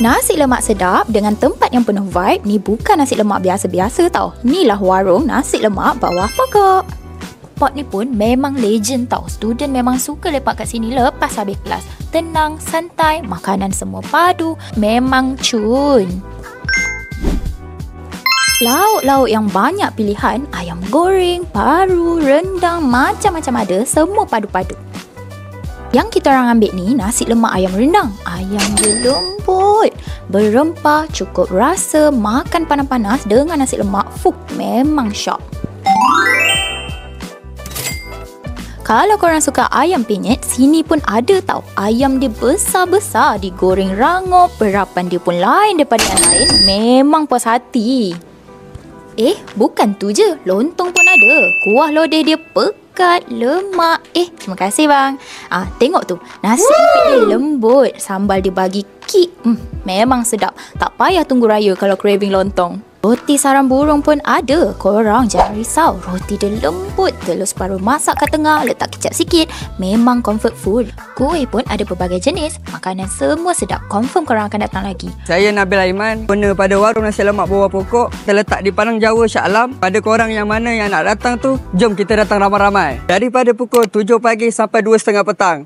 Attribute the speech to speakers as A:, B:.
A: Nasi lemak sedap dengan tempat yang penuh vibe ni bukan nasi lemak biasa-biasa tau. Inilah warung nasi lemak bawah pokok. Spot ni pun memang legend tau. Student memang suka lepak kat sini lepas habis kelas. Tenang, santai, makanan semua padu. Memang cun. Lauk-lauk yang banyak pilihan. Ayam goreng, paru, rendang, macam-macam ada. Semua padu-padu. Yang kita orang ambil ni nasi lemak ayam rendang. Ayam dia lembut, berempah, cukup rasa, makan panas-panas dengan nasi lemak. Memang syok. Kalau korang suka ayam penyet, sini pun ada tau. Ayam dia besar-besar, digoreng rangup, perapan dia pun lain daripada yang lain. Memang puas hati. Bukan tu je, lontong pun ada. Kuah lodeh dia pekat, lemak. Terima kasih bang. Tengok tu, nasi empit dia lembut, sambal dia bagi kick. Memang sedap. Tak payah tunggu raya kalau craving lontong. Roti sarang burung pun ada. Korang jangan risau. Roti dia lembut. Telur separuh masak kat tengah. Letak kicap sikit. Memang comfort food. Kuih pun ada pelbagai jenis. Makanan semua sedap. Confirm korang akan datang lagi.
B: Saya Nabil Aiman, owner pada warung nasi lemak bawah pokok. Terletak di Padang Jawa, Shah Alam. Pada korang yang mana yang nak datang tu, jom kita datang ramai-ramai. Daripada pukul 7 pagi sampai 2.30 petang.